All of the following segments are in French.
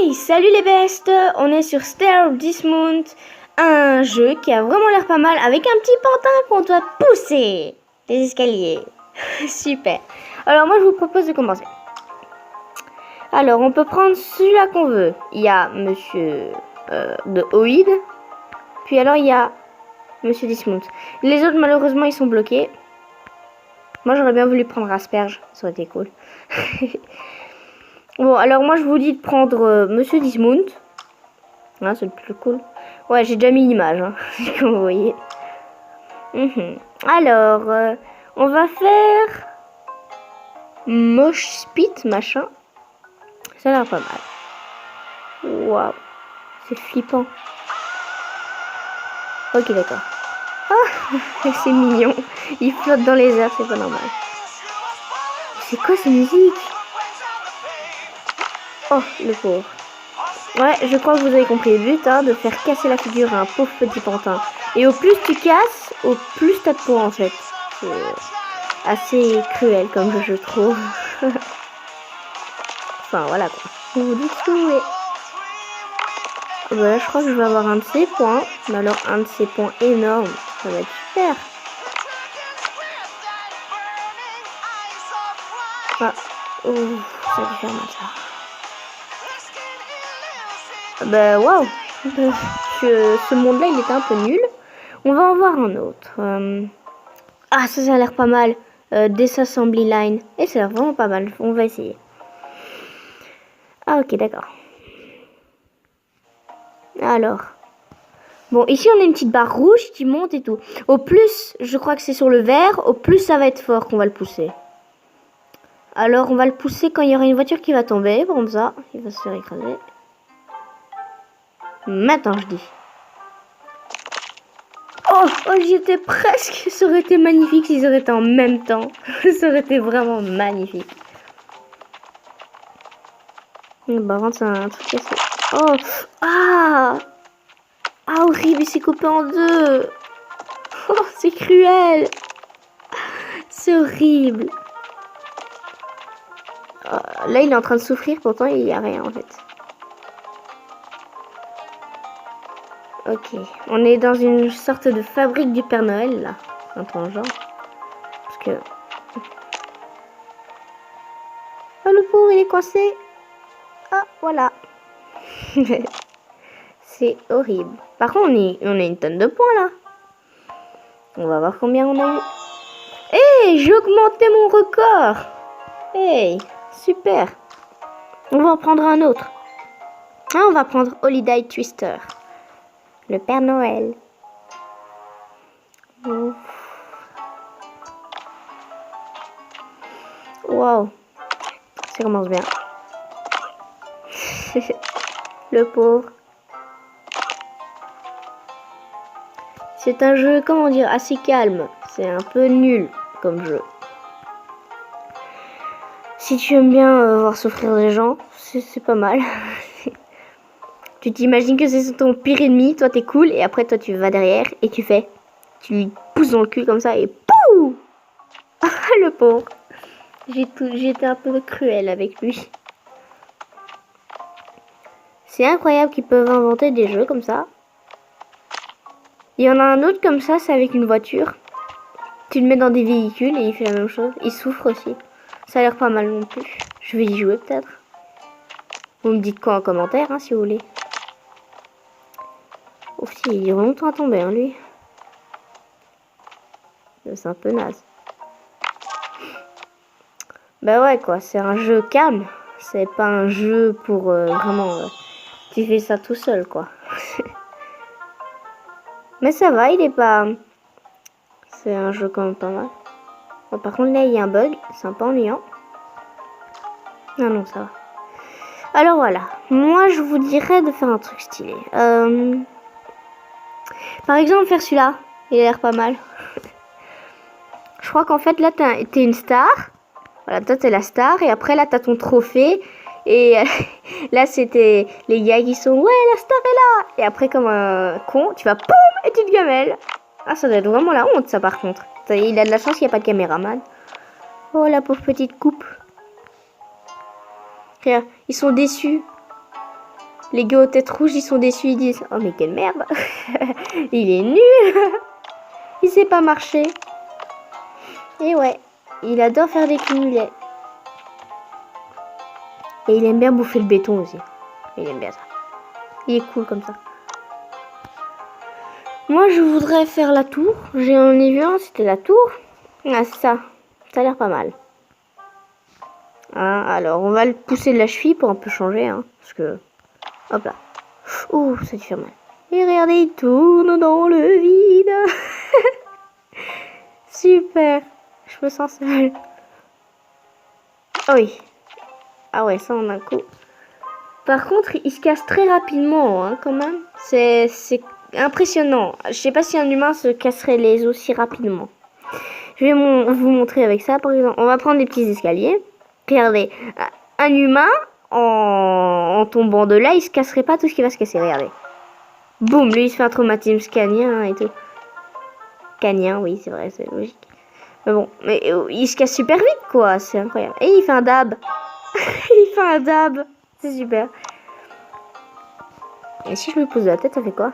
Hey, salut les bestes, on est sur Stair of Dismount, un jeu qui a vraiment l'air pas mal avec un petit pantin qu'on doit pousser les escaliers. Super. Alors moi je vous propose de commencer. Alors on peut prendre celui-là qu'on veut. Il y a Monsieur de Oïd, puis alors il y a Monsieur Dismount. Les autres malheureusement ils sont bloqués. Moi j'aurais bien voulu prendre Asperge, ça aurait été cool. Bon, alors moi je vous dis de prendre Monsieur Dismount. Ah, c'est le plus cool. Ouais, j'ai déjà mis l'image, hein, comme vous voyez. Alors, on va faire Mosh Spit, machin. Ça a l'air pas mal. Waouh, c'est flippant. Ok, d'accord. Ah, c'est mignon. Il flotte dans les airs, c'est pas normal. C'est quoi cette musique? Oh, le pauvre. Ouais, je crois que vous avez compris le but, hein, de faire casser la figure à un pauvre petit pantin. Et au plus tu casses, au plus t'as de points en fait. C'est assez cruel comme jeu, je trouve. Enfin, voilà quoi. Vous dites ce que vous voulez. Bah, je crois que je vais avoir un de ces points. Mais alors, un de ces points énormes. Ça va être super. Ah, oh, ça va faire mal ça. Bah waouh, ce monde-là il était un peu nul. On va en voir un autre. Ah ça a l'air pas mal. Disassembly line. Et ça a l'air vraiment pas mal. On va essayer. Ah ok d'accord. Alors. Bon ici on a une petite barre rouge qui monte et tout. Au plus je crois que c'est sur le vert. Au plus ça va être fort qu'on va le pousser. Alors on va le pousser quand il y aura une voiture qui va tomber. Comme ça. Il va se faire écraser. Maintenant je dis. Oh, j'y étais presque. Ça aurait été magnifique s'ils auraient été en même temps. Ça aurait été vraiment magnifique. Bah, c'est un truc cassé. Oh, ah, horrible, il s'est coupé en deux. Oh, c'est cruel. C'est horrible. Là, il est en train de souffrir, pourtant, il n'y a rien en fait. Ok, on est dans une sorte de fabrique du Père Noël, là. Un peu en genre. Parce que... Oh, le pauvre, il est coincé. Ah, voilà. C'est horrible. Par contre, on a une tonne de points, là. On va voir combien on a eu. Hey, j'ai augmenté mon record. Hey, super. On va en prendre un autre. Ah, on va prendre Holiday Twister. Le Père Noël. Wow. Ça commence bien. Le pauvre. C'est un jeu, comment dire, assez calme. C'est un peu nul comme jeu. Si tu aimes bien voir souffrir les gens, c'est pas mal. Tu t'imagines que c'est ton pire ennemi, toi t'es cool, et après toi tu vas derrière et tu lui pousses dans le cul comme ça et pouh. Le pauvre. J'ai été un peu cruel avec lui. C'est incroyable qu'ils peuvent inventer des jeux comme ça. Il y en a un autre comme ça, c'est avec une voiture. Tu le mets dans des véhicules et il fait la même chose. Il souffre aussi. Ça a l'air pas mal non plus. Je vais y jouer peut-être. Vous me dites quoi en commentaire, hein, si vous voulez. Ouf, il est longtemps à tomber, hein, lui. C'est un peu naze. Bah ouais, quoi. C'est un jeu calme. C'est pas un jeu pour vraiment... tu fais ça tout seul, quoi. Mais ça va, il est pas... C'est un jeu quand même pas mal. Bon, par contre, là, il y a un bug. C'est un peu ennuyant. Ah non, ça va. Alors voilà. Moi, je vous dirais de faire un truc stylé. Par exemple, faire celui-là. Il a l'air pas mal. Je crois qu'en fait, là, t'es une star. Voilà, toi, t'es la star. Et après, là, t'as ton trophée. Et là, c'était les gars qui sont... Ouais, la star est là. Et après, comme un con, tu vas... Poum. Et tu te gamelles. Ah, ça doit être vraiment la honte, ça, par contre. Il a de la chance qu'il n'y a pas de caméraman. Oh, la pauvre petite coupe. Regarde, ils sont déçus. Les gars aux têtes rouges, ils sont déçus, ils disent « Oh mais quelle merde. Il est nul. Il sait pas marcher. » Et ouais, il adore faire des cumulets. Et il aime bien bouffer le béton aussi. Il aime bien ça. Il est cool comme ça. Moi, je voudrais faire la tour. J'en ai vu un, c'était la tour. Ah, c'est ça. Ça a l'air pas mal. Hein, alors, on va le pousser de la cheville pour un peu changer. Hein, parce que... Hop là. Ouh, ça lui fait mal. Et regardez, il tourne dans le vide. Super. Je me sens seule. Oh oui. Ah ouais, ça en a un coup. Par contre, il se casse très rapidement, hein, quand même. C'est impressionnant. Je sais pas si un humain se casserait les os si rapidement. Je vais vous montrer avec ça, par exemple. On va prendre des petits escaliers. Regardez, un humain, en tombant de là, il se casserait pas tout ce qui va se casser. Regardez. Boum, lui, il se fait un traumatisme canien et tout. Canien, oui, c'est vrai, c'est logique. Mais bon, mais il se casse super vite, quoi. C'est incroyable. Et il fait un dab. Il fait un dab. C'est super. Et si je lui pose la tête, ça fait quoi?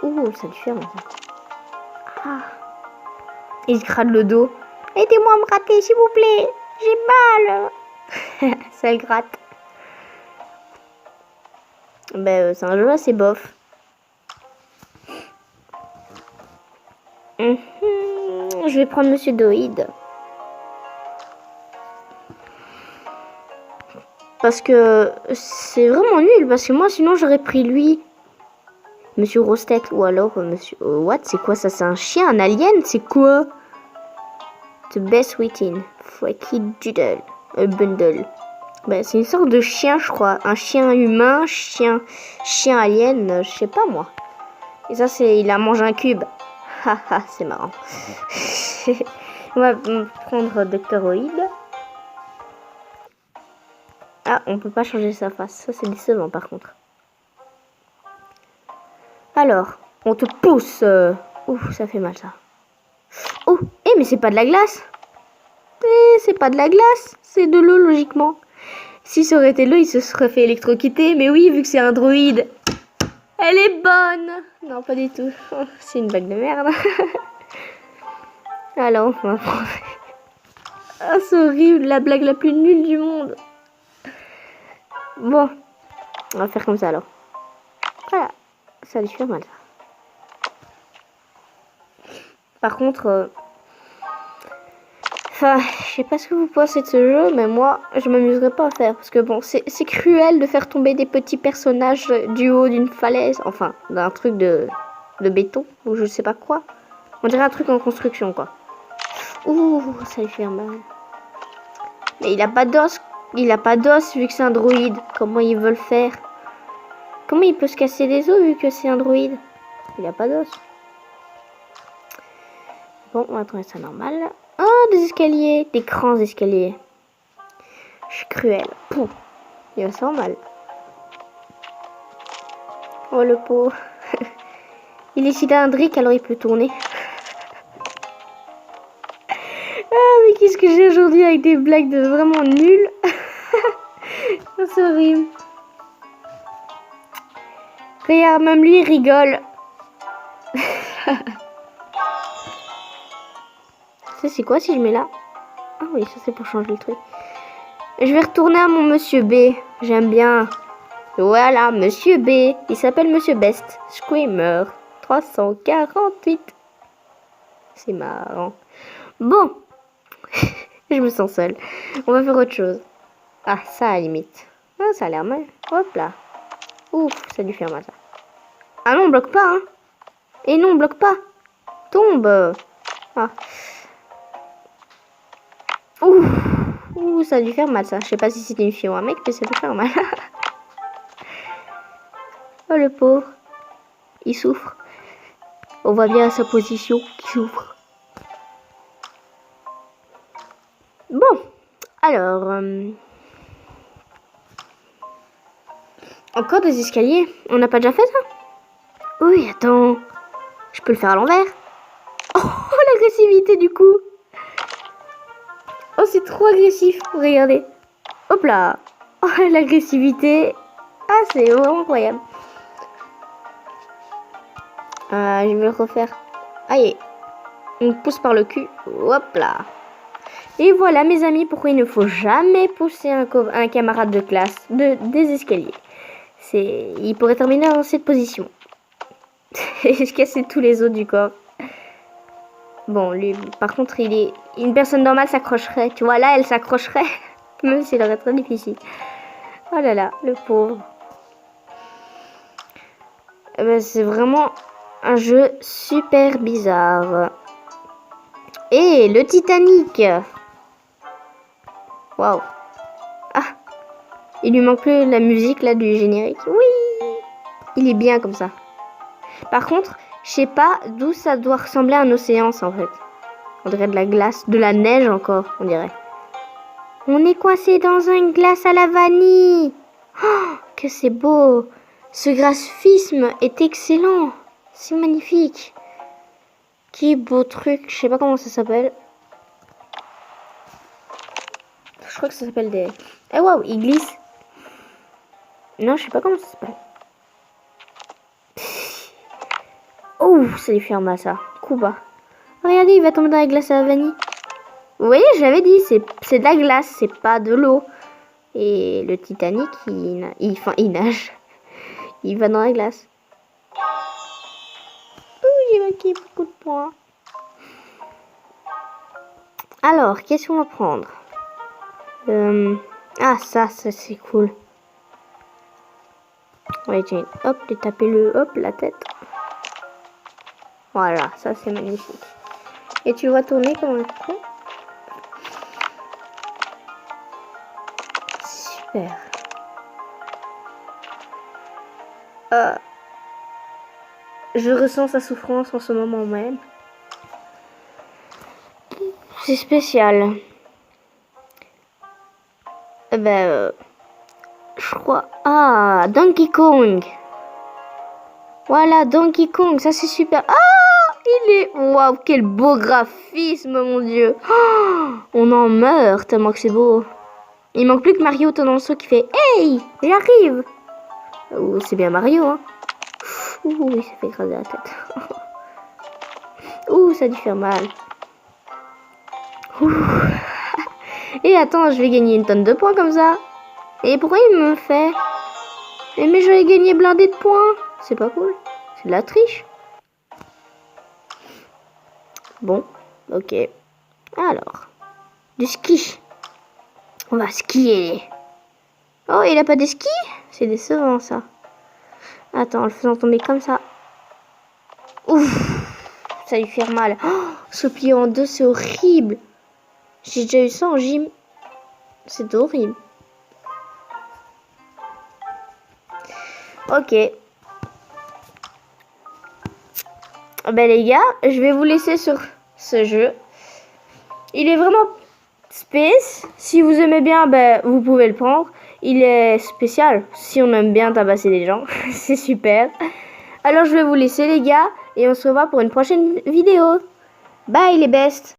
Ouh, ça lui fait mal. Ah. Il se gratte le dos. Aidez-moi à me gratter, s'il vous plaît. J'ai mal. Ça le gratte. Ben, c'est un jeu assez bof. Je vais prendre Monsieur Doïd. Parce que c'est vraiment nul. Parce que moi, sinon, j'aurais pris lui. Monsieur Grosse-Tête. Ou alors, Monsieur... what? C'est quoi ça? C'est un chien? Un alien? C'est quoi? The best within. Freaky Doodle. Bundle. Ben, c'est une sorte de chien, je crois. Un chien humain, chien alien, je sais pas moi. Et ça, c'est... Il a mangé un cube. Haha, c'est marrant. On va prendre Doctoroid. Ah, on peut pas changer sa face. Ça, c'est décevant, par contre. Alors, on te pousse. Ouh, ça fait mal, ça. Oh, mais c'est pas de la glace. C'est pas de la glace. C'est de l'eau, logiquement. Si ça aurait été l'eau, il se serait fait électrocuter. Mais oui, vu que c'est un droïde. Elle est bonne. Non, pas du tout. Oh, c'est une blague de merde. Alors, on va prendre... Ah, c'est horrible. La blague la plus nulle du monde. Bon. On va faire comme ça, alors. Voilà. Ça lui fait mal, ça. Par contre... Enfin, je sais pas ce que vous pensez de ce jeu, mais moi, je m'amuserais pas à faire. Parce que bon, c'est cruel de faire tomber des petits personnages du haut d'une falaise. Enfin, d'un truc de béton, ou je sais pas quoi. On dirait un truc en construction, quoi. Ouh, ça lui fait mal. Mais il a pas d'os. Il a pas d'os vu que c'est un droïde. Comment ils veulent faire? Comment il peut se casser les os vu que c'est un droïde? Il a pas d'os. Bon, on va trouver ça normal. Oh, des escaliers, des grands escaliers. Je suis cruelle. Pouf. Il va se faire mal. Oh, le pauvre. Il est cylindrique, alors il peut tourner. Ah, mais qu'est-ce que j'ai aujourd'hui avec des blagues de vraiment nulles. C'est horrible. Regarde, même lui, il rigole. Ça, c'est quoi si je mets là? Ah oui, ça, c'est pour changer le truc. Je vais retourner à mon Monsieur B. J'aime bien. Voilà, Monsieur B. Il s'appelle Monsieur Best. Screamer. 348. C'est marrant. Bon. Je me sens seule. On va faire autre chose. Ah, ça, à la limite. Ah, ça a l'air mal. Hop là. Ouf, ça lui fait mal, ça. Ah non, on bloque pas, hein. Et non, on bloque pas. Tombe. Ah. Ouh, ça a dû faire mal, ça. Je sais pas si c'était une fille ou un mec, mais ça a dû faire mal. Oh, le pauvre. Il souffre. On voit bien sa position qu'il souffre. Bon. Alors... Encore des escaliers. On n'a pas déjà fait ça? Oui, attends. Je peux le faire à l'envers. Oh, l'agressivité du coup. Oh, c'est trop agressif. Regardez. Hop là. Oh, l'agressivité. c'est vraiment incroyable. Je vais le refaire. Allez, on pousse par le cul. Hop là. Et voilà mes amis, pourquoi il ne faut jamais pousser un camarade de classe des escaliers. Il pourrait terminer dans cette position. Et se casser tous les os du corps. Bon, lui, par contre, une personne normale s'accrocherait. Tu vois, là, elle s'accrocherait. Même s'il aurait très difficile. Oh là là, le pauvre. Eh ben, c'est vraiment un jeu super bizarre. Et le Titanic. Waouh. Ah, il lui manque plus la musique là du générique. Oui, il est bien comme ça. Par contre, je sais pas d'où ça doit ressembler à un océan, ça, en fait. On dirait de la glace, de la neige encore, on dirait. On est coincé dans une glace à la vanille. Oh, que c'est beau. Ce graphisme est excellent. C'est magnifique. Quel beau truc. Je sais pas comment ça s'appelle. Je crois que ça s'appelle des... Eh waouh, il glisse. Non, je sais pas comment ça s'appelle. Oh, ça lui fait mal ça. Coup bas. Regardez, il va tomber dans la glace à la vanille. Vous voyez, j'avais dit, c'est de la glace, c'est pas de l'eau. Et le Titanic, il nage. Il va dans la glace. Ouh, j'ai marqué beaucoup de points. Alors, qu'est-ce qu'on va prendre? Ah, ça c'est cool. Ouais, tiens, hop, de taper la tête. Voilà, ça c'est magnifique. Et tu vas tourner comme un con. Super. Je ressens sa souffrance en ce moment même. C'est spécial. Je crois... Ah, Donkey Kong. Voilà, Donkey Kong, ça c'est super. Ah, il est... Waouh, quel beau graphisme, mon Dieu. Oh, on en meurt tellement que c'est beau. Il manque plus que Mario dans le saut qui fait « Hey, j'arrive !» Oh, c'est bien Mario, hein. Ouh, il s'est fait écraser la tête. Ouh, ça lui fait mal. Ouh. Et attends, je vais gagner une tonne de points comme ça. Et pourquoi il me fait... Mais je vais gagner blindé de points. C'est pas cool. C'est de la triche. Bon, ok. Alors, du ski. On va skier. Oh, il a pas de ski? C'est décevant, ça. Attends, en le faisant tomber comme ça. Ouf, ça lui fait mal. Oh, se plier en deux, c'est horrible. J'ai déjà eu ça en gym. C'est horrible. Ok. Ben les gars, je vais vous laisser sur ce jeu. Il est vraiment space. Si vous aimez bien, ben, vous pouvez le prendre. Il est spécial. Si on aime bien tabasser les gens, c'est super. Alors je vais vous laisser les gars. Et on se revoit pour une prochaine vidéo. Bye les bestes.